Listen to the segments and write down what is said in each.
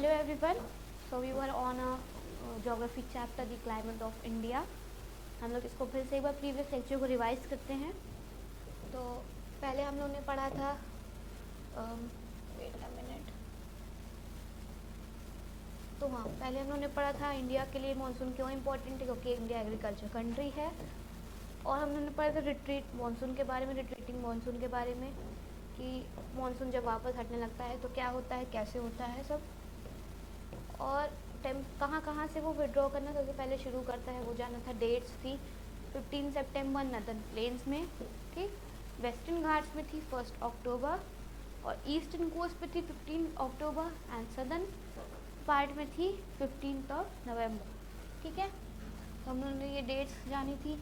Hello everyone. So we were on a geography chapter, the climate of India. हम लोग इसको फिर से एक बार प्रीवियस लेक्चर को रिवाइज करते हैं। तो पहले हम लोग ने पढ़ा था वेट अ मिनट। तो हाँ, पहले हम लोग ने पढ़ा था इंडिया के लिए मानसून क्यों इम्पोर्टेंट है, क्योंकि इंडिया एग्रीकल्चर कंट्री है। और हम लोग ने पढ़ा था रिट्रीट मानसून के बारे में, रिट्रीटिंग मानसून के बारे में, कि मानसून जब वापस हटने लगता है तो क्या होता है, कैसे होता है सब, और कहाँ कहाँ से वो विड्रॉ करना, क्योंकि पहले शुरू करता है वो जाना था। डेट्स थी 15 सितंबर नदन प्लेन्स में, ठीक, वेस्टर्न घाट्स में थी 1 अक्टूबर, और ईस्टर्न कोस्ट पे थी 15 अक्टूबर, एंड सदर्न पार्ट में थी 15 नवंबर। ठीक है, तो हम लोगों ने ये डेट्स जानी थी।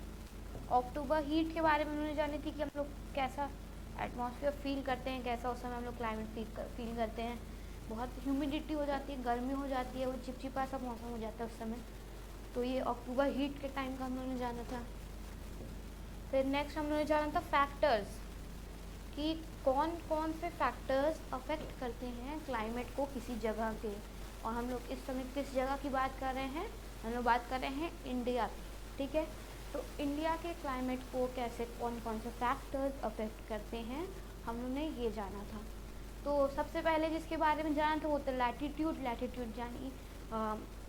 अक्टूबर हीट के बारे में उन्होंने जानी थी कि हम लोग कैसा एटमॉस्फेयर फील करते हैं, कैसा उस समय हम लोग क्लाइमेट फील करते हैं। बहुत ह्यूमिडिटी हो जाती है, गर्मी हो जाती है, वो चिपचिपा सा मौसम हो जाता है उस समय। तो ये अक्टूबर हीट के टाइम का हम लोगों ने जाना था। फिर नेक्स्ट हम लोगों ने जाना था फैक्टर्स, कि कौन कौन से फैक्टर्स अफेक्ट करते हैं क्लाइमेट को किसी जगह के। और हम लोग इस समय किस जगह की बात कर रहे हैं, हम लोग बात कर रहे हैं इंडिया की। ठीक है, तो इंडिया के क्लाइमेट को कैसे कौन कौन से फैक्टर्स अफेक्ट करते हैं, हम लोगों ने ये जाना था। तो सबसे पहले जिसके बारे में जाना था वो था लैटीट्यूड। लैटीट्यूड यानी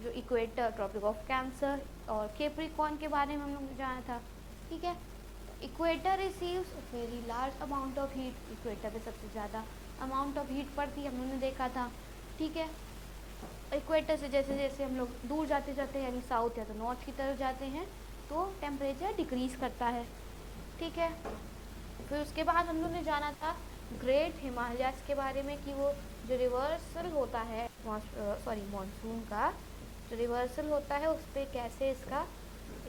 जो इक्वेटर, ट्रॉपिक ऑफ कैंसर और कैप्रिकॉर्न के बारे में हम लोग ने जाना था। ठीक है, equator receives very large amount of heat. Equator पे सबसे ज़्यादा अमाउंट ऑफ हीट पड़ती है, हम लोगों ने देखा था। ठीक है, इक्वेटर से जैसे जैसे हम लोग दूर जाते जाते हैं, यानी साउथ या तो नॉर्थ की तरफ जाते हैं, तो टेम्परेचर डिक्रीज़ करता है। ठीक है, फिर उसके बाद हम लोग ने जाना था ग्रेट हिमालयाज़ के बारे में, कि वो जो रिवर्सल होता है मानसून का जो रिवर्सल होता है उस पर कैसे इसका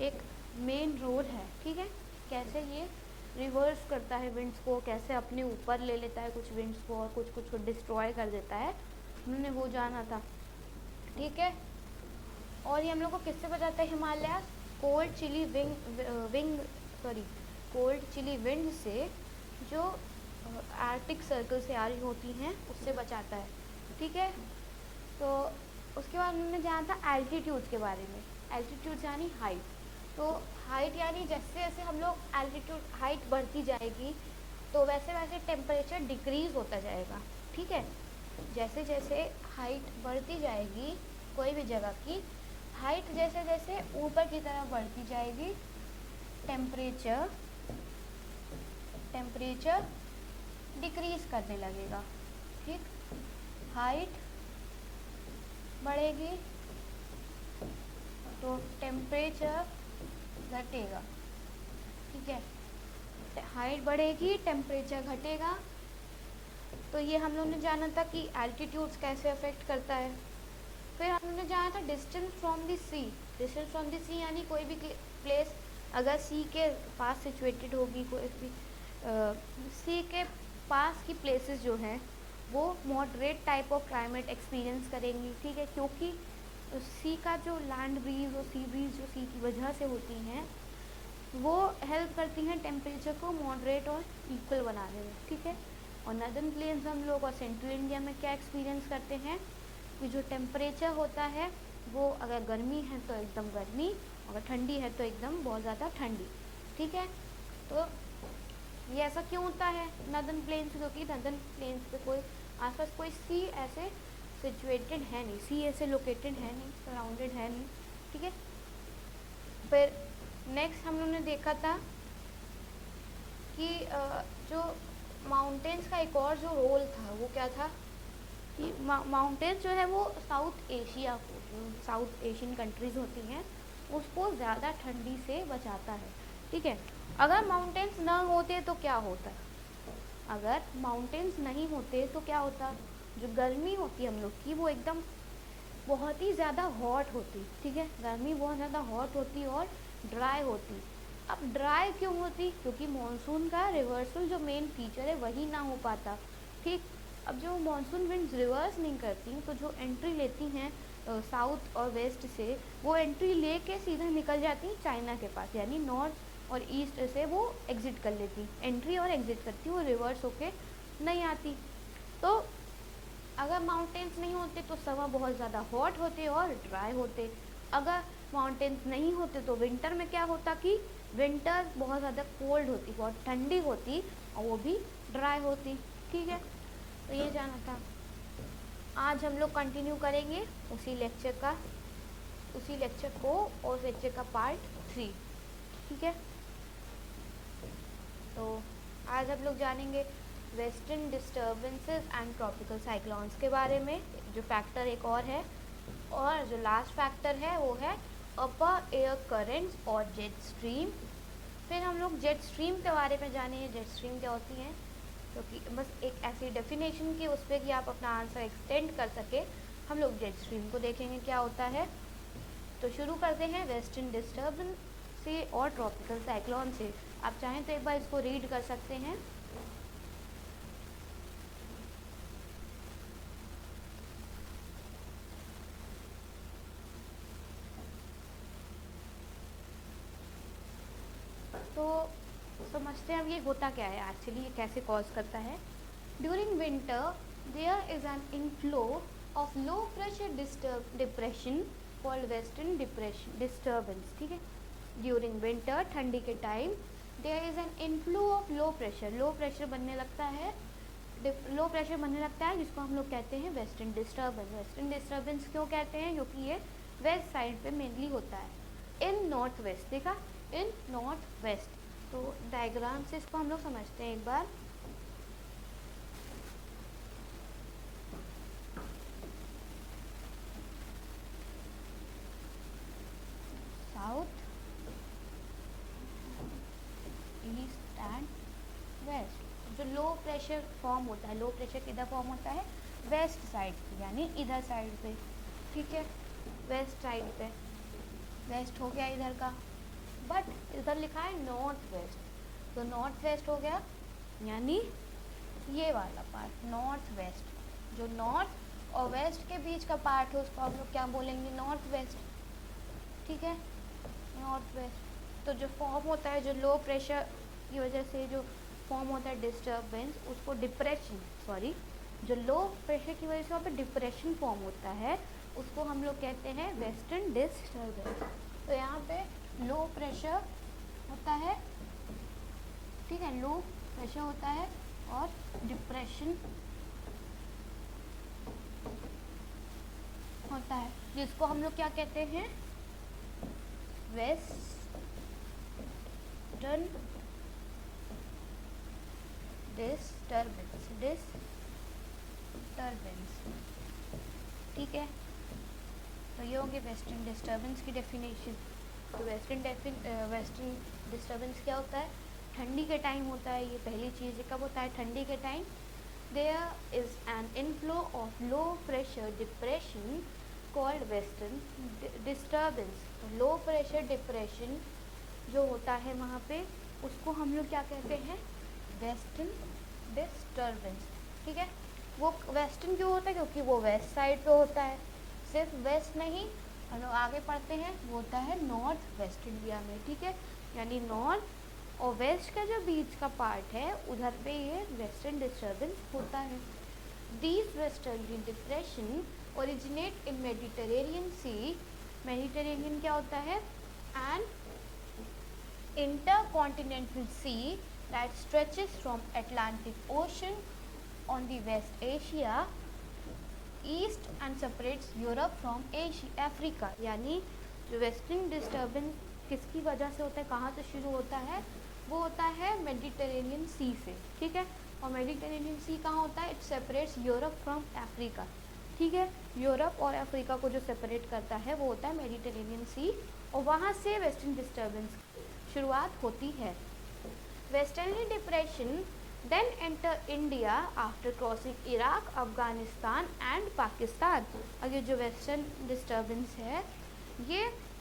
एक मेन रोल है। ठीक है, कैसे ये रिवर्स करता है विंड्स को, कैसे अपने ऊपर ले लेता है कुछ विंड्स को और कुछ कुछ को डिस्ट्रॉय कर देता है, हमने वो जाना था। ठीक है, और ये हम लोग को किससे बचाता है हिमालय, कोल्ड चिली विंड से, जो आर्टिक सर्कल से आ रही होती हैं उससे बचाता है। ठीक है, तो उसके बाद हमने जाना था एल्टीट्यूड के बारे में। एल्टीट्यूड यानी हाइट। तो हाइट यानी जैसे जैसे हम लोग एल्टीट्यूड हाइट बढ़ती जाएगी तो वैसे वैसे टेम्परेचर डिक्रीज़ होता जाएगा। ठीक है, जैसे जैसे हाइट बढ़ती जाएगी कोई भी जगह की हाइट, जैसे जैसे ऊपर की तरफ बढ़ती जाएगी टेम्परेचर डिक्रीज करने लगेगा। ठीक, हाइट बढ़ेगी तो टेम्परेचर घटेगा। ठीक है, हाइट बढ़ेगी टेम्परेचर घटेगा। तो ये हम लोग ने जाना था कि एल्टीट्यूड्स कैसे अफेक्ट करता है। फिर हमने जाना था distance from the sea. Distance from the sea यानी कोई भी प्लेस अगर सी के पास सिचुएटेड होगी, कोई भी सी के पास की प्लेसेस जो हैं वो moderate type of climate experience करेंगी। ठीक है, क्योंकि सी का जो लैंड ब्रीज और सी ब्रीज जो सी की वजह से होती हैं वो हेल्प करती हैं टेम्परेचर को मॉडरेट और इक्वल बनाने में। ठीक है, और नदर्न प्लेन्स हम लोग और सेंट्रल इंडिया में क्या एक्सपीरियंस करते हैं कि जो टेम्परेचर होता है वो अगर गर्मी है तो एकदम गर्मी, अगर ठंडी है तो एकदम बहुत ज़्यादा ठंडी। ठीक है, तो ये ऐसा क्यों होता है नदर्न प्लेन्स, क्योंकि नदर्न प्लेन्स पे कोई आसपास कोई सी ऐसे सिचुएटेड है नहीं, सी ऐसे लोकेटेड है नहीं, सराउंडेड है नहीं। ठीक है, फिर नेक्स्ट हम लोग ने देखा था कि जो माउंटेन्स का एक और जो रोल था वो क्या था कि माउंटेन्स जो है वो साउथ एशियन कंट्रीज़ होती हैं उसको ज़्यादा ठंडी से बचाता है। ठीक है, अगर माउंटेन्स ना होते तो क्या होता, अगर माउंटेन्स नहीं होते तो क्या होता, जो गर्मी होती है हम लोग की वो एकदम बहुत ही ज़्यादा हॉट होती। ठीक है, गर्मी बहुत ज़्यादा हॉट होती और ड्राई होती। अब ड्राई क्यों होती, क्योंकि मॉनसून का रिवर्सल जो मेन फीचर है वही ना हो पाता। ठीक, अब जो मानसून विंड्स रिवर्स नहीं करती तो जो एंट्री लेती हैं साउथ और वेस्ट से, वो एंट्री लेके सीधा निकल जाती हैं चाइना के पास, यानी नॉर्थ और ईस्ट से वो एग्ज़िट कर लेती, एंट्री और एग्ज़िट करती, वो रिवर्स होके नहीं आती। तो अगर माउंटेन्स नहीं होते तो समर बहुत ज़्यादा हॉट होते और ड्राई होते। अगर माउंटेन्स नहीं होते तो विंटर में क्या होता कि विंटर बहुत ज़्यादा कोल्ड होती, बहुत ठंडी होती और वो भी ड्राई होती। ठीक है, तो ये जाना था। आज हम लोग कंटिन्यू करेंगे उसी लेक्चर को और लेक्चर का पार्ट 3। ठीक है, तो आज हम लोग जानेंगे western disturbances and tropical cyclones के बारे में, जो फैक्टर एक और जो लास्ट फैक्टर है वो है अपर एयर करंट्स और जेट स्ट्रीम। फिर हम लोग जेट स्ट्रीम के बारे में जानेंगे, जेट स्ट्रीम क्या होती हैं, क्योंकि बस एक ऐसी डेफिनेशन की उस पर कि आप अपना आंसर एक्सटेंड कर सके, हम लोग जेट स्ट्रीम को देखेंगे क्या होता है। तो शुरू करते हैं वेस्टर्न डिस्टर्बेंस से और ट्रॉपिकल साइक्लोन से। आप चाहें तो एक बार इसको रीड कर सकते हैं। तो समझते हैं अब ये होता क्या है एक्चुअली, ये कैसे कॉज करता है। During winter there is an inflow of low pressure depression called western disturbance. ठीक है, ड्यूरिंग विंटर ठंडी के time there is an inflow of low pressure बनने लगता है, जिसको हम लोग कहते हैं वेस्टर्न डिस्टर्बेंस। वेस्टर्न डिस्टर्बेंस क्यों कहते हैं, क्योंकि ये वेस्ट साइड पे मेनली होता है। इन नॉर्थ वेस्ट, देखा, इन नॉर्थ वेस्ट। तो डायग्राम से इसको हम लोग समझते हैं एक बार। South, east and west. जो लो प्रेशर फॉर्म होता है, लो प्रेशर किधर फॉर्म होता है, वेस्ट साइड पे, यानी इधर साइड पे। ठीक है, वेस्ट साइड पे, वेस्ट हो गया इधर का, बट इधर लिखा है नॉर्थ वेस्ट, तो नॉर्थ वेस्ट हो गया, यानी ये वाला पार्ट नॉर्थ वेस्ट। जो नॉर्थ और वेस्ट के बीच का पार्ट है उसको हम लोग क्या बोलेंगे, नॉर्थ वेस्ट। ठीक है, नॉर्थ वेस्ट। तो जो फॉर्म होता है, जो लो प्रेशर की वजह से जो फॉर्म होता है डिस्टर्बेंस, उसको जो लो प्रेशर की वजह से वहाँ पे डिप्रेशन फॉर्म होता है, उसको हम लोग कहते हैं वेस्टर्न डिस्टर्बेंस। तो यहाँ पे लो प्रेशर होता है, ठीक है, लो प्रेशर होता है और डिप्रेशन होता है, जिसको हम लोग क्या कहते हैं, वेस्टर्न डिस्टर्बेंस। ठीक है, तो ये होगी वेस्टर्न डिस्टर्बेंस की डेफिनेशन। तो वेस्टर्न डिस्टर्बेंस क्या होता है, ठंडी के टाइम होता है। ये पहली चीज़, कब होता है, ठंडी के time. There is an inflow of low pressure depression called western disturbance. Low pressure depression जो होता है वहाँ पे, उसको हम लोग क्या कहते हैं, वेस्टर्न डिस्टर्बेंस। ठीक है, वो वेस्टर्न क्यों होता है, क्योंकि वो वेस्ट साइड पे होता है। सिर्फ वेस्ट नहीं, हम लोग आगे पढ़ते हैं, वो होता है नॉर्थ वेस्ट इंडिया में। ठीक है, यानी नॉर्थ और वेस्ट का जो बीच का पार्ट है, उधर पे ये वेस्टर्न डिस्टर्बेंस होता है। These western depression originate in Mediterranean sea. Mediterranean क्या होता है, and intercontinental sea that stretches from Atlantic Ocean on the West Asia east and separates Europe from Africa। यानी जो वेस्टर्न डिस्टर्बेंस किसकी वजह से होता है, कहाँ से शुरू होता है, वो होता है मेडिटेरेनियन सी से। ठीक है, और मेडिटेरेनियन सी कहाँ होता है, it separates Europe from Africa. ठीक है, यूरोप और अफ्रीका को जो सेपरेट करता है वो होता है मेडिटेरेनियन सी, और वहाँ से वेस्टर्न डिस्टर्बेंस शुरुआत होती है। Westerly depression then enter India after crossing Iraq, Afghanistan and Pakistan. और ये जो वेस्टर्न डिस्टर्बेंस है ये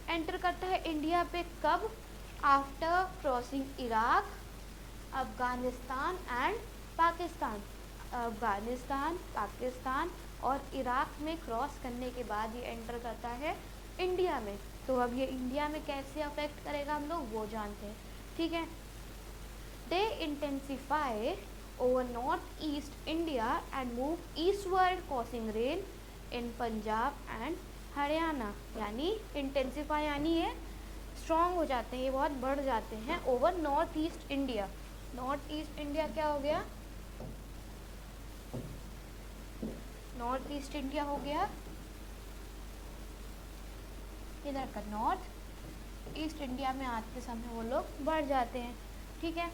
एंटर करता है इंडिया पे कब, after crossing Iraq, Afghanistan and Pakistan. Afghanistan, Pakistan और इराक में क्रॉस करने के बाद ये एंटर करता है इंडिया में। तो अब ये इंडिया में कैसे अफेक्ट करेगा हम लोग वो जानते हैं। ठीक है, they intensify over northeast India and move eastward causing rain in Punjab and Haryana. यानी इंटेंसिफाई यानी ये स्ट्रॉन्ग हो जाते हैं, ये बहुत बढ़ जाते हैं over north east India. North east India क्या हो गया, नॉर्थ ईस्ट इंडिया हो गया इधर का, नॉर्थ ईस्ट इंडिया में आते समय वो लोग बढ़ जाते हैं। ठीक है,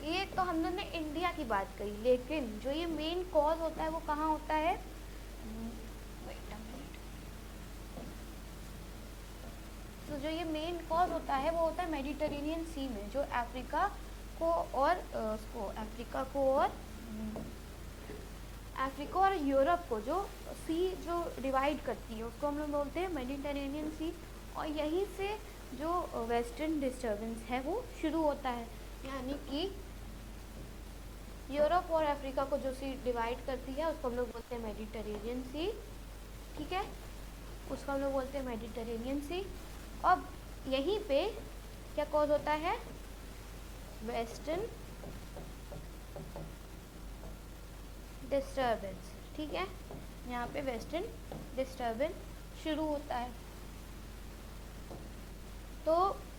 ये तो हम लोग ने इंडिया की बात करी, लेकिन जो ये मेन कॉज होता है वो कहाँ होता है, वेट अ मिनट, तो जो ये मेन कॉज होता है वो होता है मेडिटेरेनियन सी में, जो अफ्रीका को और अफ्रीका और यूरोप को जो सी जो डिवाइड करती है उसको हम लोग बोलते हैं मेडिटेरेनियन सी। और यहीं से जो वेस्टर्न डिस्टर्बेंस है वो शुरू होता है, यानी कि यूरोप और अफ्रीका को जो सी डिवाइड करती है उसको हम लोग बोलते हैं मेडिटेरेनियन सी। ठीक है, उसको हम लोग बोलते हैं मेडिटेरेनियन सी। अब यहीं पे क्या कॉज होता है, वेस्टर्न डिस्टर्बेंस। ठीक है, यहाँ पे वेस्टर्न डिस्टर्बेंस शुरू होता है। तो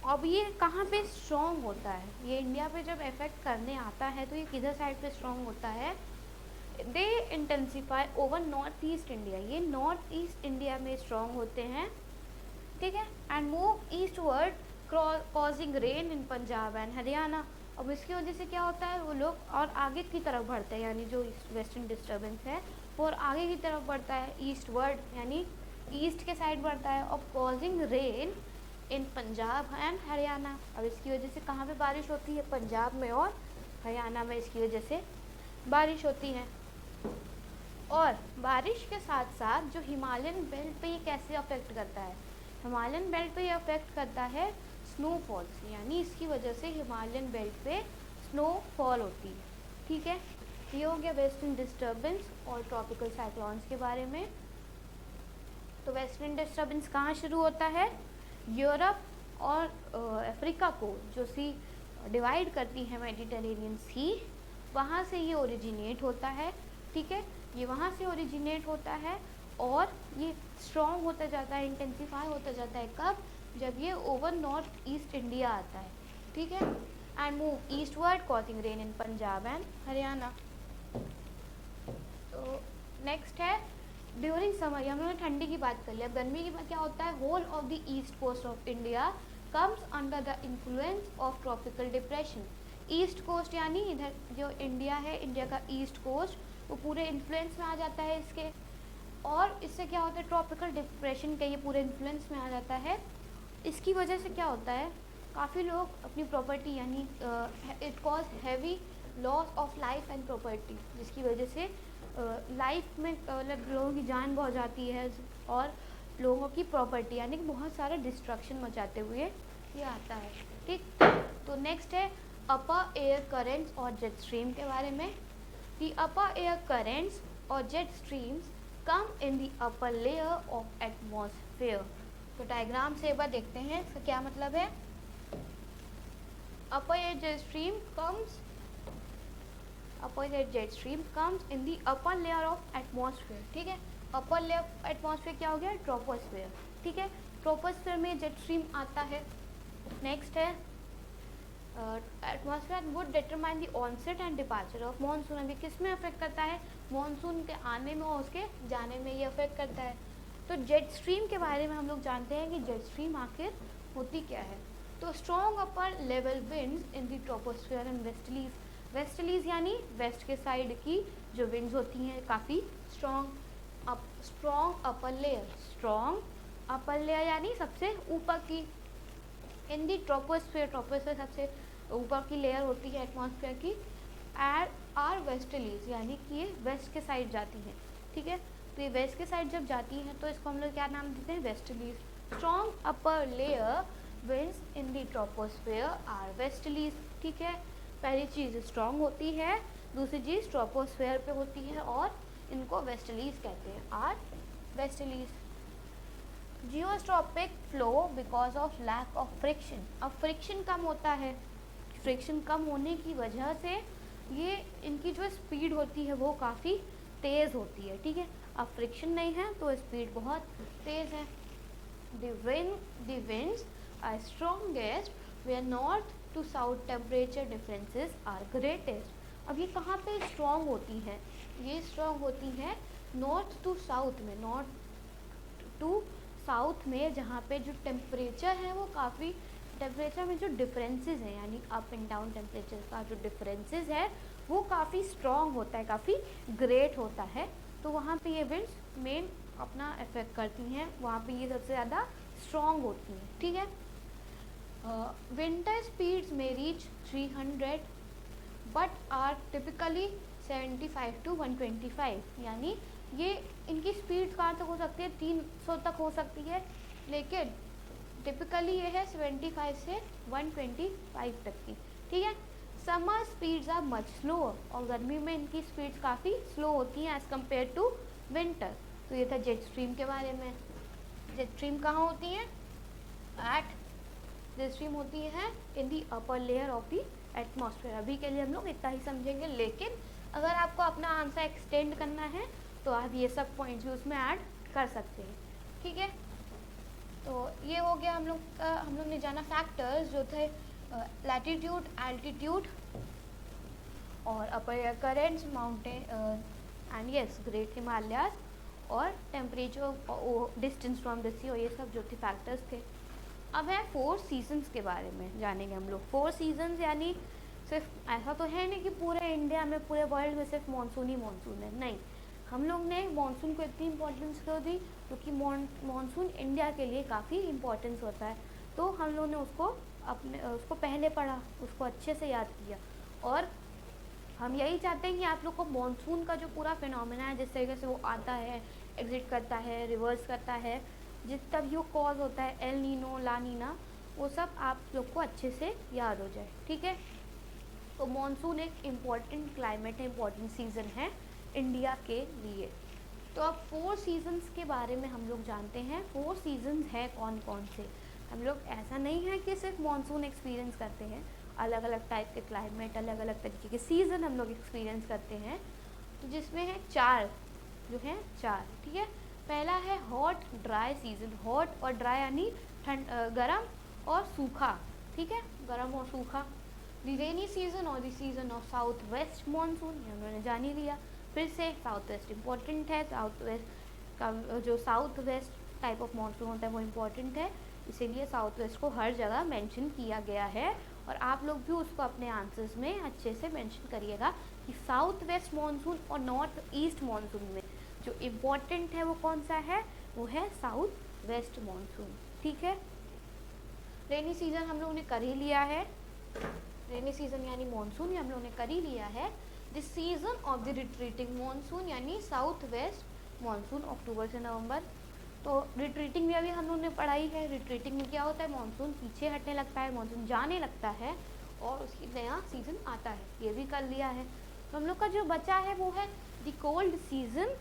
अब ये कहाँ पे स्ट्रॉन्ग होता है, ये इंडिया पे जब इफेक्ट करने आता है तो ये किधर साइड पे स्ट्रॉन्ग होता है, they intensify over north east India, ये नॉर्थ ईस्ट इंडिया में स्ट्रॉन्ग होते हैं। ठीक है, and move eastward causing rain in Punjab and Haryana. अब इसकी वजह से क्या होता है, वो लोग और आगे की तरफ बढ़ते हैं, यानी जो वेस्टर्न डिस्टर्बेंस है वो और आगे की तरफ बढ़ता है, ईस्टवर्ड यानी ईस्ट के साइड बढ़ता है, और causing rain in Punjab and Haryana. अब इसकी वजह से कहाँ पे बारिश होती है, पंजाब में और हरियाणा में इसकी वजह से बारिश होती है। और बारिश के साथ साथ जो हिमालयन बेल्ट पे ये कैसे अफेक्ट करता है, हिमालयन बेल्ट पे ये अफेक्ट करता है स्नोफॉल से, यानी इसकी वजह से हिमालयन बेल्ट पे स्नोफॉल होती है। ठीक है, ये हो गया वेस्टर्न डिस्टर्बेंस और ट्रॉपिकल साइक्लोन्स के बारे में। तो वेस्टर्न डिस्टर्बेंस कहाँ शुरू होता है, यूरोप और अफ्रीका को जो सी डिवाइड करती है मेडिटेरेनियन सी, वहाँ से ये ओरिजिनेट होता है। ठीक है, ये वहाँ से ओरिजिनेट होता है और ये स्ट्रॉन्ग होता जाता है, इंटेंसिफाई होता जाता है कब, जब ये ओवर नॉर्थ ईस्ट इंडिया आता है। ठीक है, and move eastward causing rain in Punjab and Haryana. तो नेक्स्ट है ड्यूरिंग समर, हम लोगों ने ठंडी की बात कर लिया। गर्मी की बात क्या होता है, whole of the east coast of India comes under the influence of tropical depression. East coast यानी इधर जो इंडिया है, इंडिया का ईस्ट कोस्ट, वो पूरे इन्फ्लुएंस में आ जाता है इसके, और इससे क्या होता है, ट्रॉपिकल डिप्रेशन का ये पूरे इन्फ्लुएंस में आ जाता है। इसकी वजह से क्या होता है, काफ़ी लोग अपनी प्रॉपर्टी यानी it cause heavy loss of life and property, जिसकी वजह से लाइफ में मतलब लोगों की जान बहुत जाती है और लोगों की प्रॉपर्टी यानी कि बहुत सारा डिस्ट्रक्शन मचाते हुए ये आता है। ठीक, तो नेक्स्ट है अपर एयर करेंट्स और जेट स्ट्रीम के बारे में। दी अपर एयर करेंट्स और jet streams come in the upper layer of atmosphere. तो डायग्राम से एक बार देखते हैं इसका क्या मतलब है। अपर air jet stream comes in the upper layer of atmosphere. ठीक है, अपर लेयर एटमॉस्फेयर क्या हो गया, ट्रोपोस्फेयर। ठीक है, ट्रोपोस्फेयर में जेट स्ट्रीम आता है। नेक्स्ट है atmosphere would determine the onset and departure of monsoon. अभी किस में अफेक्ट करता है, मॉनसून के आने में और उसके जाने में ये अफेक्ट करता है। तो जेट स्ट्रीम के बारे में हम लोग जानते हैं कि जेट स्ट्रीम आखिर होती क्या है। तो strong upper level winds in the troposphere and westerlies, westerlies यानी वेस्ट के साइड की जो विंड्स होती हैं काफ़ी स्ट्रॉन्ग अपर लेयर यानी सबसे ऊपर की, इन दी ट्रोपोस्फेयर, ट्रोपोस्फेयर सबसे ऊपर की लेयर होती है एटमॉस्फेयर की, आर वेस्टलीज यानी कि ये वेस्ट के साइड जाती हैं। ठीक है, तो ये वेस्ट के साइड जब जाती हैं तो इसको हम लोग क्या नाम देते हैं, westerlies. Strong upper layer winds in the troposphere are westerlies. ठीक है, पहली चीज़ स्ट्रॉन्ग होती है, दूसरी चीज़ ट्रोपोस्फेयर पे होती है और इनको वेस्टलीज कहते हैं, are westerlies. Geostrophic flow because of lack of friction. अब फ्रिक्शन कम होता है, फ्रिक्शन कम होने की वजह से ये इनकी जो स्पीड होती है वो काफ़ी तेज़ होती है, ठीक है। अब फ्रिक्शन नहीं है तो स्पीड बहुत तेज़ है। The winds are strongest where north to south temperature differences are greatest. अब ये कहाँ पे स्ट्रॉन्ग होती हैं? ये स्ट्रॉन्ग होती हैं नॉर्थ टू साउथ में, नॉर्थ टू साउथ में, जहाँ पे जो टेम्परेचर है वो काफ़ी, टेम्परेचर में जो डिफरेंसेस हैं यानी अप एंड डाउन टेम्परेचर का जो डिफरेंसेस है वो काफ़ी स्ट्रॉन्ग होता है, काफ़ी ग्रेट होता है। तो वहाँ पे ये विंड्स मेन अपना इफेक्ट करती हैं, वहाँ पे ये सबसे ज़्यादा स्ट्रॉन्ग होती हैं, ठीक है। विंटर स्पीड्स में reach 300 but are typically 75 to 125, यानी ये इनकी स्पीड कहाँ तक हो सकती है, 300 तक हो सकती है, लेकिन टिपिकली ये है 75 से 125 तक की, ठीक है। Summer speeds are much slower, और गर्मी में इनकी स्पीड्स काफ़ी स्लो होती हैं एज़ कम्पेयर टू विंटर। तो ये था जेट स्ट्रीम के बारे में। जेट स्ट्रीम कहाँ होती हैं? जेट स्ट्रीम होती है in the upper layer of the atmosphere. अभी के लिए हम लोग इतना ही समझेंगे, लेकिन अगर आपको अपना आंसर एक्सटेंड करना है तो आप ये सब पॉइंट्स भी उसमें ऐड कर सकते हैं, ठीक है। तो ये हो गया हम लोग ने जाना फैक्टर्स जो थे लैटिट्यूड, एल्टीट्यूड और अपर air currents, mountain and yes great Himalayas, और टेम्परेचर, डिस्टेंस फ्रॉम द सी, और ये सब जो थे फैक्टर्स थे। अब है 4 सीजन्स के बारे में जानेंगे हम लोग। 4 सीजन्स यानी सिर्फ ऐसा तो है नहीं कि पूरे इंडिया में, पूरे वर्ल्ड में सिर्फ मानसून ही मानसून है, नहीं। हम लोग ने मानसून को इतनी इम्पोर्टेंस क्यों दी? क्योंकि मानसून इंडिया के लिए काफ़ी इम्पोर्टेंस होता है, तो हम लोग ने उसको पहले पढ़ा, उसको अच्छे से याद किया। और हम यही चाहते हैं कि आप लोग को मानसून का जो पूरा फिनोमेना है, जिस तरीके से वो आता है, एग्जिट करता है, रिवर्स करता है, जितना भी वो कॉज होता है, एल नीनो, ला नीना, वो सब आप लोग को अच्छे से याद हो जाए, ठीक है। तो मानसून एक इम्पॉर्टेंट क्लाइमेट है, इम्पॉर्टेंट सीज़न है इंडिया के लिए। तो अब 4 सीजन्स के बारे में हम लोग जानते हैं। 4 सीजन्स हैं कौन कौन से? हम लोग ऐसा नहीं है कि सिर्फ मानसून एक्सपीरियंस करते हैं, अलग अलग टाइप के क्लाइमेट, अलग अलग तरीके के सीज़न हम लोग एक्सपीरियंस करते हैं। तो जिसमें है 4, जो हैं 4, ठीक है। पहला है हॉट ड्राई सीजन। हॉट और ड्राई यानी गर्म और सूखा, ठीक है, गर्म और सूखा। द रेनी सीजन और the season of south west monsoon, ये हमने जान ही लिया। फिर से साउथ वेस्ट इम्पॉर्टेंट है, साउथ वेस्ट का जो south west type of monsoon होता है वो इम्पॉर्टेंट है, इसीलिए साउथ वेस्ट को हर जगह मेंशन किया गया है। और आप लोग भी उसको अपने आंसर्स में अच्छे से मेंशन करिएगा कि साउथ वेस्ट मानसून और नॉर्थ ईस्ट मानसून में जो इम्पोर्टेंट है वो कौन सा है? वो है साउथ वेस्ट मानसून, ठीक है। रेनी सीजन हम लोग ने कर ही लिया है, रेनी सीजन यानी मानसून हम लोग ने कर ही लिया है। The season of the retreating monsoon यानी साउथ वेस्ट मानसून अक्टूबर से नवंबर। तो रिट्रीटिंग भी अभी हम लोग ने पढ़ाई है। रिट्रीटिंग में क्या होता है? मानसून पीछे हटने लगता है, मानसून जाने लगता है और उसकी नया सीज़न आता है, ये भी कर लिया है। तो हम लोग का जो बचा है वो है द कोल्ड सीज़न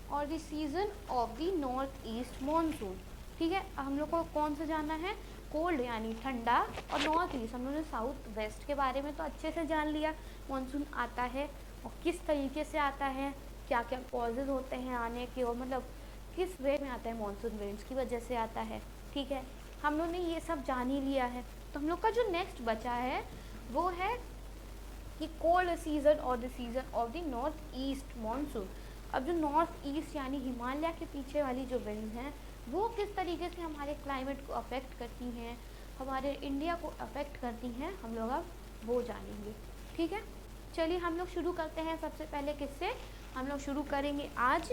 और the season off the north east monsoon, ठीक है। हम लोग को कौन सा जाना है? कोल्ड यानी ठंडा, और नॉर्थ ईस्ट हम लोग ने साउथ वेस्ट के बारे में तो अच्छे से जान लिया, मानसून आता है और किस तरीके से आता है, क्या क्या कॉजेज़ होते हैं आने के, और मतलब किस वे में आता है, मानसून विंड्स की वजह से आता है, ठीक है। हम लोग ने ये सब जान ही लिया है। तो हम लोग का जो नेक्स्ट बचा है वो है कि कोल्ड सीज़न और the season off the north east monsoon. अब जो नॉर्थ ईस्ट यानी हिमालय के पीछे वाली जो विंड्स हैं वो किस तरीके से हमारे क्लाइमेट को अफेक्ट करती हैं, हमारे इंडिया को अफेक्ट करती हैं, हम लोग अब वो जानेंगे, ठीक है। चलिए हम लोग शुरू करते हैं। सबसे पहले किससे हम लोग शुरू करेंगे आज?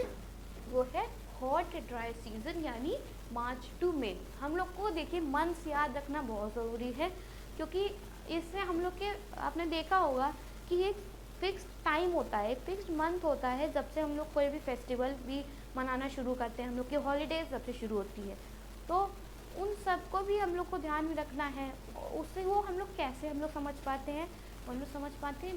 वो है हॉट ड्राई सीज़न यानी मार्च टू मई। हम लोग को देखिए मंथ्स याद रखना बहुत ज़रूरी है, क्योंकि इससे हम लोग के, आपने देखा होगा कि एक फिक्स टाइम होता है, एक फिक्स्ड मंथ होता है जब से हम लोग कोई भी फेस्टिवल भी मनाना शुरू करते हैं, हम लोग की हॉलीडेज जब से शुरू होती है। तो उन सब को भी हम लोग को ध्यान में रखना है। उससे वो हम लोग कैसे हम लोग समझ पाते हैं? हम लोग समझ पाते हैं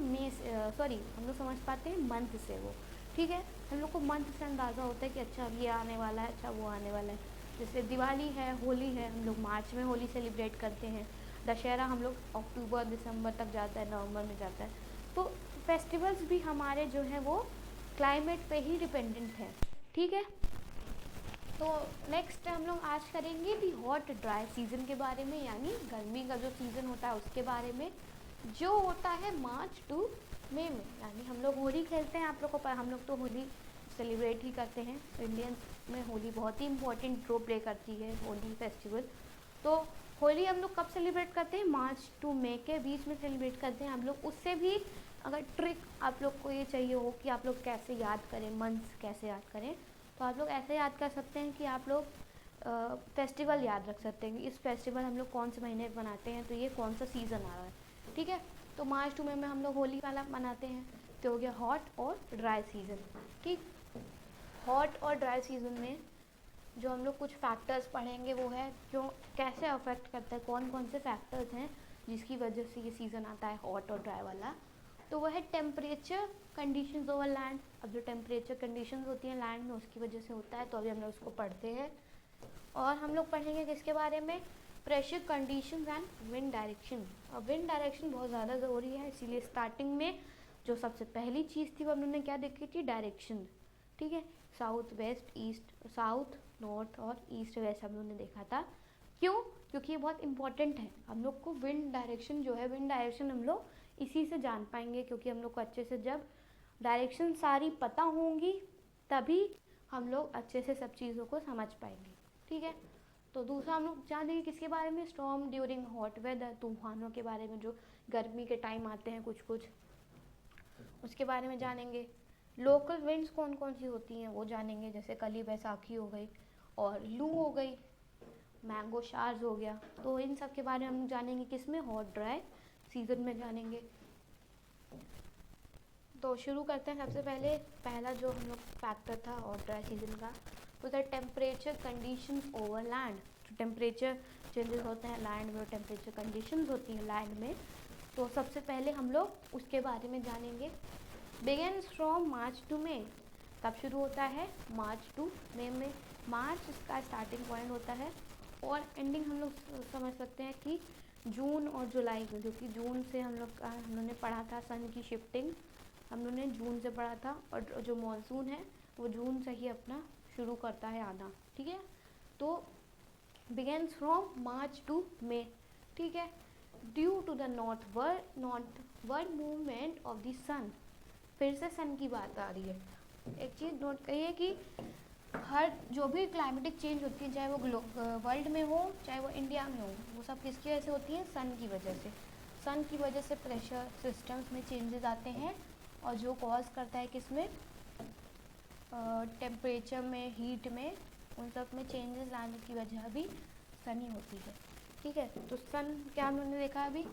हम लोग समझ पाते हैं मंथ से वो, ठीक है। हम लोग को मंथ से अंदाज़ा होता है कि अच्छा अब ये आने वाला है, अच्छा वो आने वाला है। जैसे दिवाली है, होली है, हम लोग मार्च में होली सेलिब्रेट करते हैं। दशहरा हम लोग अक्टूबर दिसंबर तक जाता है, नवंबर में जाता है। तो फेस्टिवल्स भी हमारे जो हैं वो क्लाइमेट पे ही डिपेंडेंट है, ठीक है। तो नेक्स्ट हम लोग आज करेंगे दी हॉट ड्राई सीज़न के बारे में, यानी गर्मी का जो सीज़न होता है उसके बारे में, जो होता है मार्च टू मई में। यानी हम लोग होली खेलते हैं, आप लोग को हम लोग तो होली सेलिब्रेट ही करते हैं। इंडियंस में होली बहुत ही इंपॉर्टेंट रोल प्ले करती है, होली फेस्टिवल। तो होली हम लोग कब सेलिब्रेट करते हैं? मार्च टू मई के बीच में सेलिब्रेट करते हैं हम लोग। उससे भी अगर ट्रिक आप लोग को ये चाहिए हो कि आप लोग कैसे याद करें, मंथ्स कैसे याद करें, तो आप लोग ऐसे याद कर सकते हैं कि आप लोग फेस्टिवल याद रख सकते हैं कि इस फेस्टिवल हम लोग कौन से महीने में मनाते हैं, तो ये कौन सा सीज़न आ रहा है, ठीक है। तो मार्च टू मई में हम लोग होली वाला मनाते हैं, तो हो गया हॉट और ड्राई सीज़न, ठीक। हॉट और ड्राई सीज़न में जो हम लोग कुछ फैक्टर्स पढ़ेंगे वो है जो कैसे अफेक्ट करता है, कौन कौन से फैक्टर्स हैं जिसकी वजह से ये सीज़न आता है हॉट और ड्राई वाला। तो वह है टेम्परेचर कंडीशंस ओवर लैंड। अब जो टेम्परेचर कंडीशंस होती हैं लैंड में उसकी वजह से होता है, तो अभी हम लोग उसको पढ़ते हैं। और हम लोग पढ़ेंगे किसके बारे में? Pressure conditions and wind direction. और विंड डायरेक्शन बहुत ज़्यादा ज़रूरी है, इसीलिए स्टार्टिंग में जो सबसे पहली चीज़ थी वो हम लोगों ने क्या देखी थी? डायरेक्शन, ठीक है। South west east, south north और ईस्ट वेस्ट हम लोगों ने देखा था। क्यों? क्योंकि ये बहुत इंपॉर्टेंट है। हम लोग को विंड डायरेक्शन जो है, विंड डायरेक्शन हम लोग इसी से जान पाएंगे, क्योंकि हम लोग को अच्छे से जब डायरेक्शन सारी पता होंगी तभी हम लोग अच्छे से सब चीज़ों को समझ पाएंगे, ठीक है। तो दूसरा हम लोग जानेंगे किसके बारे में? स्टॉर्म ड्यूरिंग हॉट वेदर, तूफानों के बारे में जो गर्मी के टाइम आते हैं कुछ कुछ, उसके बारे में जानेंगे। लोकल विंड्स कौन कौन सी होती हैं वो जानेंगे, जैसे कली बैसाखी हो गई और लू हो गई, मैंगो शार्स हो गया। तो इन सब के बारे में हम जानेंगे किसमें? हॉट ड्राई सीज़न में जानेंगे। तो शुरू करते हैं। सबसे पहले पहला जो हम लोग फैक्टर था हॉट ड्राई सीज़न का, वो था टेम्परेचर कंडीशंस ओवर लैंड। जो टेम्परेचर चेंजेस होते हैं लैंड में, टेम्परेचर कंडीशंस होती हैं लैंड में, तो सबसे पहले हम लोग उसके बारे में जानेंगे। बिगिन्स फ्रॉम मार्च टू मई। कब शुरू होता है? मार्च टू मई में। मार्च इसका स्टार्टिंग पॉइंट होता है और एंडिंग हम लोग समझ सकते हैं कि जून और जुलाई में, जो कि जून से हम लोगों ने पढ़ा था सन की शिफ्टिंग, हम लोगों ने जून से पढ़ा था। और जो मॉनसून है वो जून से ही अपना शुरू करता है आना, ठीक है। तो begins from March to May, ठीक है। Due to the northward movement of the sun. फिर से सन की बात आ रही है। एक चीज़ नोट करिए कि हर जो भी क्लाइमेटिक चेंज होती है, चाहे वो वर्ल्ड में हो चाहे वो इंडिया में हो, वो सब किसकी वजह से होती है? सन की वजह से। सन की वजह से प्रेशर सिस्टम्स में चेंजेस आते हैं, और जो कॉज करता है किसमें? टेम्परेचर में, हीट में, उन सब में चेंजेस लाने की वजह भी सन ही होती है, ठीक है। तो सन क्या हम लोगों ने देखा अभी?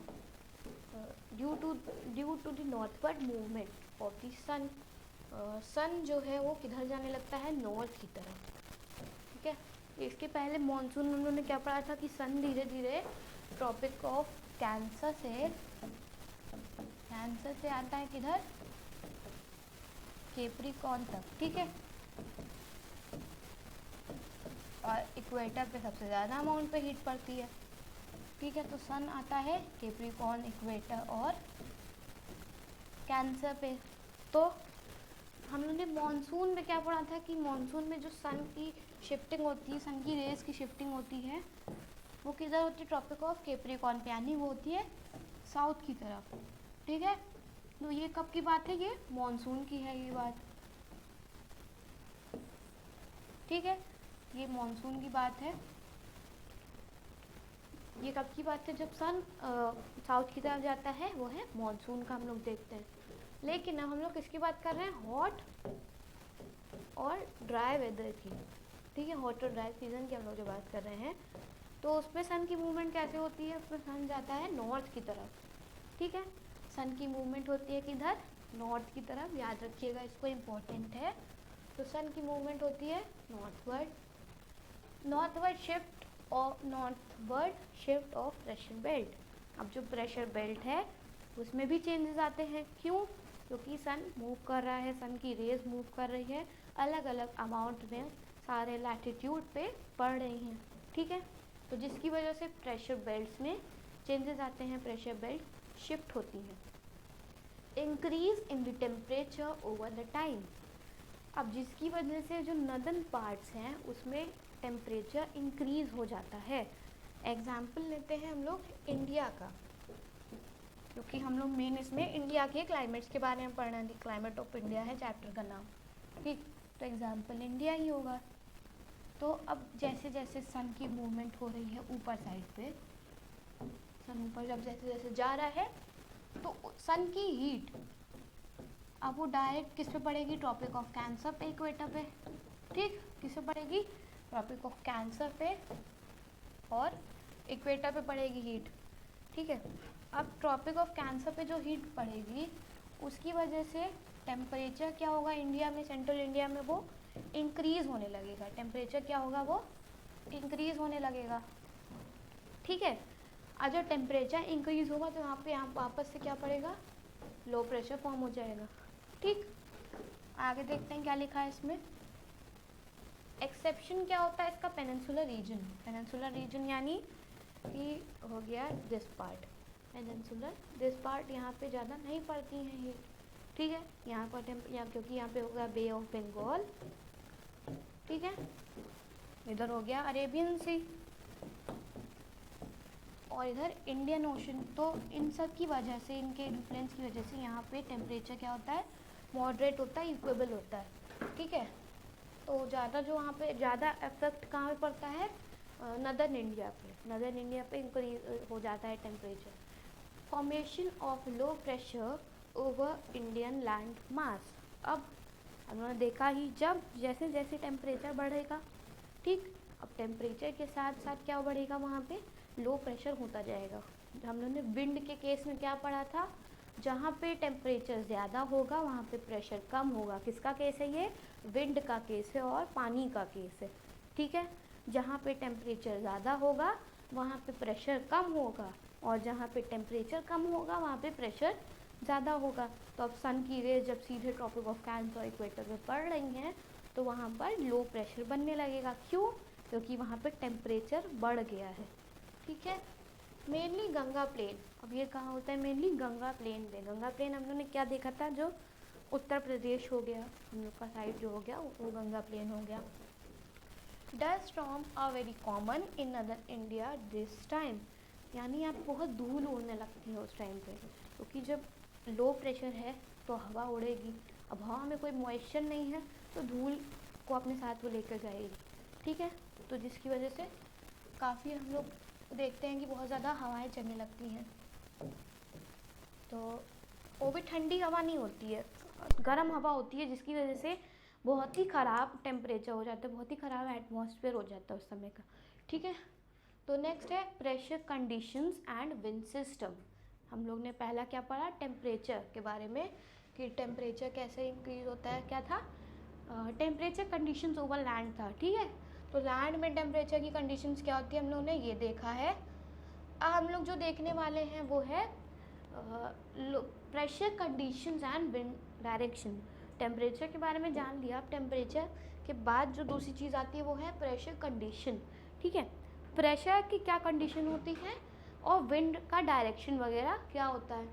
Due to the northward movement of the sun. Sun जो है वो किधर जाने लगता है? नॉर्थ की तरफ, ठीक है। इसके पहले मॉनसून हम लोगों ने क्या पढ़ा था कि सन धीरे धीरे ट्रॉपिक ऑफ कैंसर से आता है किधर? कैप्रिकॉर्न तक, ठीक है। और इक्वेटर पे सबसे ज़्यादा अमाउंट पे हीट पड़ती है, ठीक है। तो सन आता है कैप्रिकॉर्न, इक्वेटर और कैंसर पे। तो हम लोगों ने मॉनसून में क्या पढ़ा था कि मॉनसून में जो सन की शिफ्टिंग होती है, सन की रेज की शिफ्टिंग होती है, वो किधर होती है? ट्रॉपिक ऑफ कैप्रिकॉर्न पे, यानी वो होती है साउथ की तरफ, ठीक है। तो ये कब की बात है? ये मॉनसून की है ये बात, ठीक है। ये मॉनसून की बात है। ये कब की बात है? जब सन साउथ की तरफ जाता है, वो है मॉनसून का हम लोग देखते हैं। लेकिन अब हम लोग किसकी बात कर रहे हैं? हॉट और ड्राई वेदर की, ठीक है। हॉट और ड्राई सीजन की हम लोग जो बात कर रहे हैं, तो उसमें सन की मूवमेंट कैसे होती है? उसमें सन जाता है नॉर्थ की तरफ, ठीक है। सन की मूवमेंट होती है किधर? नॉर्थ की तरफ, याद रखिएगा इसको, इम्पोर्टेंट है। तो सन की मूवमेंट होती है northward shift of pressure belt. अब जो प्रेशर बेल्ट है उसमें भी चेंजेस आते हैं। क्यों? क्योंकि सन मूव कर रहा है, सन की रेज मूव कर रही है, अलग अलग अमाउंट में सारे लैटिट्यूड पे पड़ रही हैं, ठीक है। तो जिसकी वजह से प्रेशर बेल्ट्स में चेंजेस आते हैं, प्रेशर बेल्ट शिफ्ट होती हैं। Increase in the temperature over the time, अब जिसकी वजह से जो नदर्न पार्ट्स हैं उसमें टेम्परेचर इंक्रीज हो जाता है। एग्जाम्पल लेते हैं हम लोग इंडिया का, क्योंकि हम लोग मेन इसमें इंडिया के क्लाइमेट्स के बारे में पढ़ना है, क्लाइमेट ऑफ इंडिया है चैप्टर का नाम, ठीक। तो एग्जाम्पल इंडिया ही होगा। तो अब जैसे जैसे सन की मूवमेंट हो रही है ऊपर साइड पे, सन ऊपर जब जैसे जैसे जा रहा है तो सन की हीट अब वो डायरेक्ट किस पे पड़ेगी, ट्रॉपिक ऑफ कैंसर पे, इक्वेटर पे, ठीक। किस पे पड़ेगी, ट्रॉपिक ऑफ कैंसर पे और इक्वेटर पे पड़ेगी हीट, ठीक है। अब ट्रॉपिक ऑफ कैंसर पे जो हीट पड़ेगी उसकी वजह से टेम्परेचर क्या होगा इंडिया में, सेंट्रल इंडिया में वो इंक्रीज़ होने लगेगा। टेम्परेचर क्या होगा, वो इंक्रीज़ होने लगेगा, ठीक है। और जब टेम्परेचर इंक्रीज़ होगा तो यहाँ वापस से क्या पड़ेगा, लो प्रेशर फॉर्म हो जाएगा, ठीक। आगे देखते हैं क्या लिखा है इसमें। एक्सेप्शन क्या होता है इसका, पेनिनसुलर रीजन। पेनिनसुलर रीजन यानी कि हो गया this part, peninsular this part, यहाँ पे ज़्यादा नहीं पड़ती हैं ये, ठीक है। यहाँ पर क्योंकि यहाँ पे होगा बे ऑफ बंगाल, ठीक है। इधर हो गया अरेबियन सी और इधर इंडियन ओशन। तो इन सब की वजह से, इनके इन्फ्लुएंस की वजह से यहाँ पे टेम्परेचर क्या होता है, मॉडरेट होता है, इक्वेबल होता है, ठीक है। तो ज़्यादा जो वहाँ पे ज़्यादा इफेक्ट कहाँ पे पड़ता है, नदर्न इंडिया पे, नदर्न इंडिया पे इंक्रीज हो जाता है temperature. Formation of low pressure over Indian land mass. अब हमने देखा ही, जब जैसे जैसे टेम्परेचर बढ़ेगा, ठीक, अब टेम्परेचर के साथ साथ क्या बढ़ेगा, वहाँ पे लो प्रेशर होता जाएगा। हम लोगों ने विंड के केस में क्या पढ़ा था, जहाँ पे टेम्परेचर ज़्यादा होगा वहाँ पे प्रेशर कम होगा। किसका केस है ये, विंड का केस है और पानी का केस है, ठीक है। जहाँ पे टेम्परेचर ज़्यादा होगा वहाँ पे प्रेशर कम होगा और जहाँ पे टेम्परेचर कम होगा वहाँ पे प्रेशर ज़्यादा होगा। तो अब सन की रेज जब सीधे ट्रॉपिक ऑफ कैंसर इक्वेटर पे पड़ रही हैं तो वहाँ पर लो प्रेशर बनने लगेगा। क्यों, क्योंकि वहाँ पे टेम्परेचर बढ़ गया है, ठीक है। मेनली गंगा प्लेन, अब ये कहाँ होता है, मेनली गंगा प्लेन पे। गंगा प्लेन हम लोगों ने क्या देखा था, जो उत्तर प्रदेश हो गया हम लोग का साइड जो हो गया वो गंगा प्लेन हो गया। Dust storm are very common in northern India this time, यानी यहाँ बहुत धूल उड़ने लगती है उस टाइम पे, क्योंकि जब लो प्रेशर है तो हवा उड़ेगी। अब हवा में कोई मॉइस्चर नहीं है तो धूल को अपने साथ वो लेकर जाएगी, ठीक है। तो जिसकी वजह से काफ़ी हम लोग देखते हैं कि बहुत ज़्यादा हवाएं चलने लगती हैं। तो वो भी ठंडी हवा नहीं होती है, गर्म हवा होती है, जिसकी वजह से बहुत ही ख़राब टेम्परेचर हो जाता है, बहुत ही ख़राब एटमॉस्फेयर हो जाता है उस समय का, ठीक है। तो नेक्स्ट है pressure conditions and wind system. हम लोग ने पहला क्या पढ़ा, टेम्परेचर के बारे में, कि टेम्परेचर कैसे इंक्रीज होता है, क्या था, टेम्परेचर कंडीशंस ओवर लैंड था, ठीक है। तो लैंड में टेम्परेचर की कंडीशंस क्या होती है हम लोग ने ये देखा है। अब हम लोग जो देखने वाले हैं वो है pressure conditions and wind direction. Temperature के बारे में जान लिया, अब टेम्परेचर के बाद जो दूसरी चीज़ आती है वो है प्रेशर कंडीशन, ठीक है। प्रेशर की क्या कंडीशन होती है और विंड का डायरेक्शन वगैरह क्या होता है।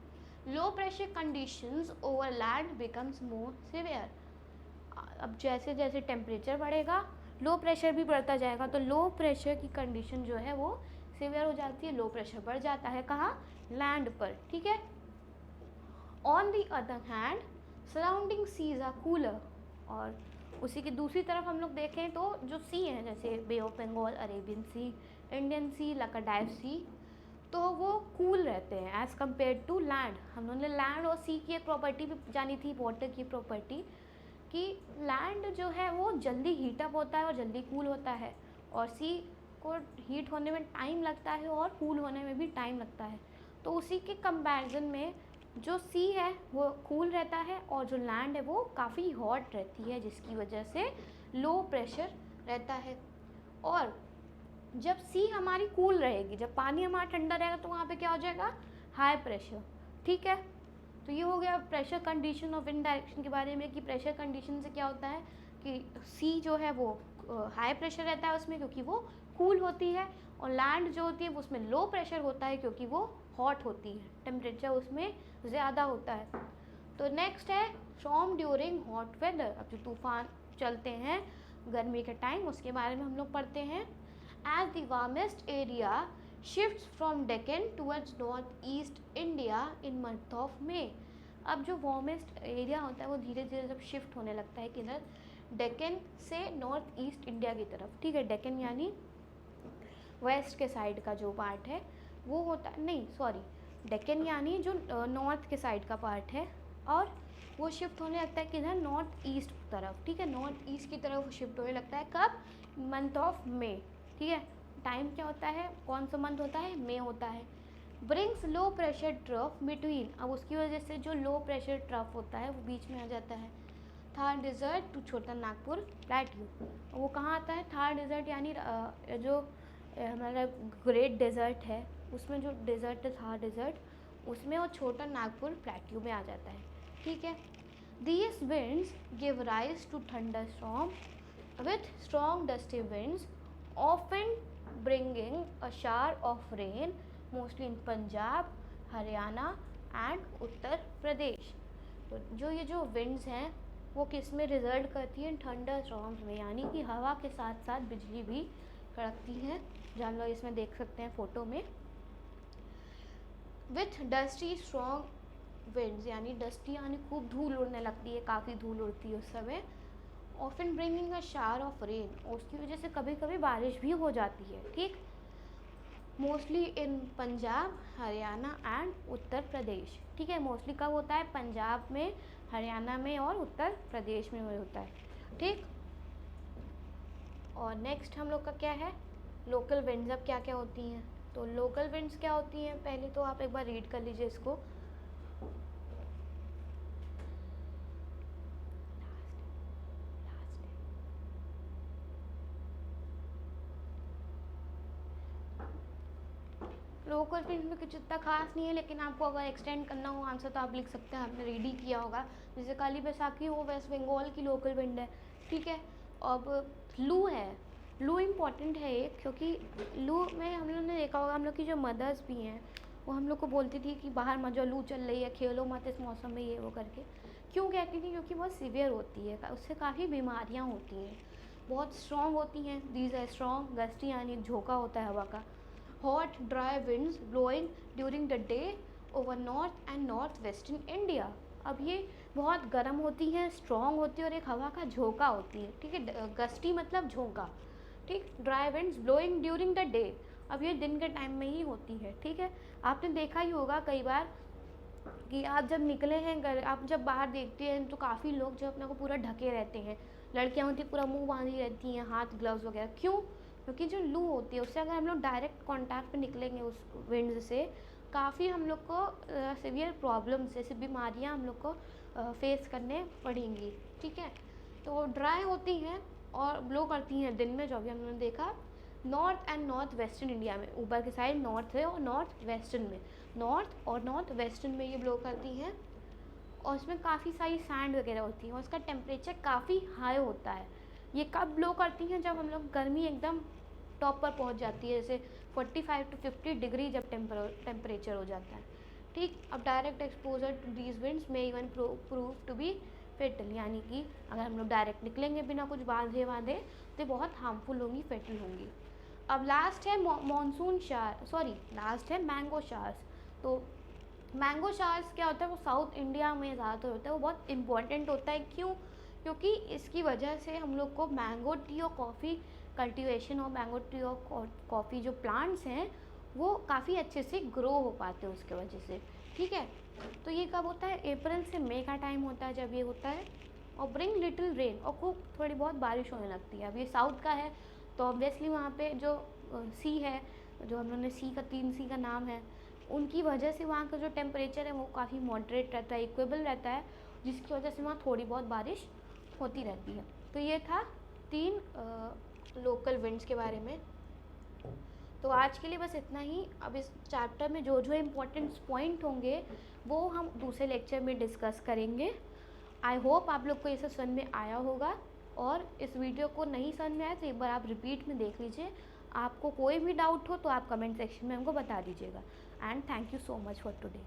Low pressure conditions over land becomes more severe. अब जैसे जैसे टेम्परेचर बढ़ेगा लो प्रेशर भी बढ़ता जाएगा, तो लो प्रेशर की कंडीशन जो है वो सिवियर हो जाती है, लो प्रेशर बढ़ जाता है कहाँ, लैंड पर, ठीक है। On the other hand surrounding seas are cooler, और उसी की दूसरी तरफ हम लोग देखें तो जो सी हैं जैसे bay of Bengal, Arabian sea, Indian sea, Laccadive sea, तो वो कूल रहते हैं एज़ कम्पेयर टू लैंड। हम लोगों ने लैंड और सी की एक प्रॉपर्टी भी जानी थी, वाटर की प्रॉपर्टी, कि लैंड जो है वो जल्दी हीटअप होता है और जल्दी कूल होता है, और सी को हीट होने में टाइम लगता है और कूल होने में भी टाइम लगता है। तो उसी के कंपैरिजन में जो सी है वो कूल रहता है और जो लैंड है वो काफ़ी हॉट रहती है, जिसकी वजह से लो प्रेशर रहता है। और जब सी हमारी कूल रहेगी, जब पानी हमारा ठंडा रहेगा तो वहाँ पे क्या हो जाएगा, हाई प्रेशर, ठीक है। तो ये हो गया प्रेशर कंडीशन और विंड डायरेक्शन के बारे में, कि प्रेशर कंडीशन से क्या होता है कि सी जो है वो हाई प्रेशर रहता है उसमें क्योंकि वो कूल होती है, और लैंड जो होती है उसमें लो प्रेशर होता है क्योंकि वो हॉट होती है, टेम्परेचर उसमें ज़्यादा होता है। तो नेक्स्ट है स्टॉर्म ड्यूरिंग हॉट वेदर। अब जो तूफान चलते हैं गर्मी के टाइम उसके बारे में हम लोग पढ़ते हैं। As the warmest area shifts from Deccan towards north east India in month of May. अब जो वार्मेस्ट एरिया होता है वो धीरे धीरे जब शिफ्ट होने लगता है किधर, डेक्कन से नॉर्थ ईस्ट इंडिया की तरफ, ठीक है। डेक्कन यानी वेस्ट के साइड का जो पार्ट है वो होता है, नहीं सॉरी, डेक्कन यानी जो नॉर्थ के साइड का पार्ट है, और वो शिफ्ट होने लगता है किधर, नॉर्थ ईस्ट तरफ, ठीक है। नॉर्थ ईस्ट की तरफ शिफ्ट होने लगता है कब, मंथ ऑफ मे, ठीक है। टाइम क्या होता है, कौन सा मंथ होता है, मे होता है। Brings low pressure trough between, अब उसकी वजह से जो लो प्रेशर ट्रफ होता है वो बीच में आ जाता है। थार डिज़र्ट टू छोटा नागपुर प्लेट्यू, वो कहाँ आता है, थार डिज़र्ट यानी जो हमारा ग्रेट डेजर्ट है उसमें जो डेजर्ट है थार डेजर्ट, उसमें वो छोटा नागपुर प्लेट्यू में आ जाता है, ठीक है। These winds give rise to thunderstorm with strong dusty winds, often bringing a shower of rain, mostly in Punjab, Haryana and Uttar Pradesh. तो जो ये जो विंड्स हैं वो किस में रिजल्ट करती हैं, थंडर स्टॉर्म्स में, यानी कि हवा के साथ साथ बिजली भी कड़कती हैं, जहाँ लोग इसमें देख सकते हैं फ़ोटो में। विथ डस्टी स्ट्रॉन्ग विंड्स, यानी डस्टी यानी खूब धूल उड़ने लगती है, काफ़ी धूल उड़ती है उस समय। Often bringing a shower of rain, उसकी वजह से कभी कभी बारिश भी हो जाती है, ठीक। Mostly in Punjab, Haryana and Uttar Pradesh, ठीक है। मोस्टली कब होता है, पंजाब में, हरियाणा में और उत्तर प्रदेश में होता है, ठीक। और नेक्स्ट हम लोग का क्या है, लोकल विंड्स। अब क्या क्या होती हैं, तो लोकल विंड्स क्या होती हैं, पहले तो आप एक बार रीड कर लीजिए इसको। लोकल विंड में कुछ इतना खास नहीं है, लेकिन आपको अगर एक्सटेंड करना हो आंसर तो आप लिख सकते हैं, आपने रीड ही किया होगा। जैसे काली बैसाखी वो वेस्ट बंगाल की लोकल विंड है, ठीक है। अब लू है, लू इम्पॉर्टेंट है एक, क्योंकि लू में हम लोगों ने देखा होगा, हम लोग की जो मदर्स भी हैं वो हम लोग को बोलती थी कि बाहर मत जाओ, लू चल रही है, खेलो मत इस मौसम में, ये वो करके। क्यों कहती थी, क्योंकि बहुत सीवियर होती है, उससे काफ़ी बीमारियाँ होती हैं, बहुत स्ट्रॉन्ग होती हैं। दीज आर स्ट्रॉन्ग, गस्टी यानी झोंका होता है हवा का। Hot dry winds blowing during the day over north and north western India. अब ये बहुत गर्म होती हैं, स्ट्रॉन्ग होती है और एक हवा का झोंका होती है, ठीक है। गस्टी मतलब झोंका, ठीक। Dry winds blowing during the day, अब ये दिन के टाइम में ही होती है, ठीक है। आपने देखा ही होगा कई बार कि आप जब निकले हैं घर, आप जब बाहर देखते हैं तो काफ़ी लोग जो अपने को पूरा ढके रहते हैं, लड़कियां होती पूरा मुंह बांधी रहती हैं, हाथ ग्लव्स वगैरह। क्यों, क्योंकि जो लू होती है उससे अगर हम लोग डायरेक्ट कांटेक्ट पे निकलेंगे उस विंड से, काफ़ी हम लोग को सीवियर प्रॉब्लम्स जैसे बीमारियां हम लोग को फेस करने पड़ेंगी, ठीक है। तो ड्राई होती हैं और ब्लो करती हैं दिन में, जो भी हमने देखा। North and north western India में, ऊपर की साइड नॉर्थ है और नॉर्थ वेस्टर्न में, नॉर्थ और नॉर्थ वेस्टर्न में ये ब्लो करती हैं, और इसमें काफ़ी सारी सैंड वगैरह होती है और इसका टेम्परेचर काफ़ी हाई होता है। ये कब ब्लो करती हैं, जब हम लोग गर्मी एकदम टॉप पर पहुंच जाती है, जैसे 45 to 50 डिग्री जब टेम्परेचर हो जाता है, ठीक। अब direct exposure to these winds में even prove to be fatal, यानी कि अगर हम लोग डायरेक्ट निकलेंगे बिना कुछ बांधे तो बहुत हार्मफुल होंगी, फेटल होंगी। अब लास्ट है मानसून शावर, सॉरी लास्ट है मैंगो शावर्स। तो मैंगो शावर्स क्या होता है, वो साउथ इंडिया में ज़्यादातर होता है, वो बहुत इम्पॉर्टेंट होता है। क्यों, क्योंकि इसकी वजह से हम लोग को मैंगो ट्री और कॉफ़ी कल्टीवेशन और मैंगो ट्री और कॉफ़ी जो प्लांट्स हैं वो काफ़ी अच्छे से ग्रो हो पाते हैं उसके वजह से, ठीक है। तो ये कब होता है, अप्रैल से मई का टाइम होता है जब ये होता है। और ब्रिंग लिटिल रेन, और खूब थोड़ी बहुत बारिश होने लगती है। अब ये साउथ का है तो ऑब्वियसली वहाँ पे जो सी है, जो हम लोगों ने सी का 3 सी का नाम है, उनकी वजह से वहाँ का जो टेम्परेचर है वो काफ़ी मॉडरेट रहता है, इक्वेबल रहता है, जिसकी वजह से वहाँ थोड़ी बहुत बारिश होती रहती है। तो ये था 3 लोकल विंड्स के बारे में। तो आज के लिए बस इतना ही। अब इस चैप्टर में जो जो इम्पोर्टेंट पॉइंट होंगे वो हम दूसरे लेक्चर में डिस्कस करेंगे। आई होप आप लोग को ये सब समझ में आया होगा, और इस वीडियो को नहीं समझ में आया तो एक बार आप रिपीट में देख लीजिए, आपको कोई भी डाउट हो तो आप कमेंट सेक्शन में हमको बता दीजिएगा। And thank you so much for today.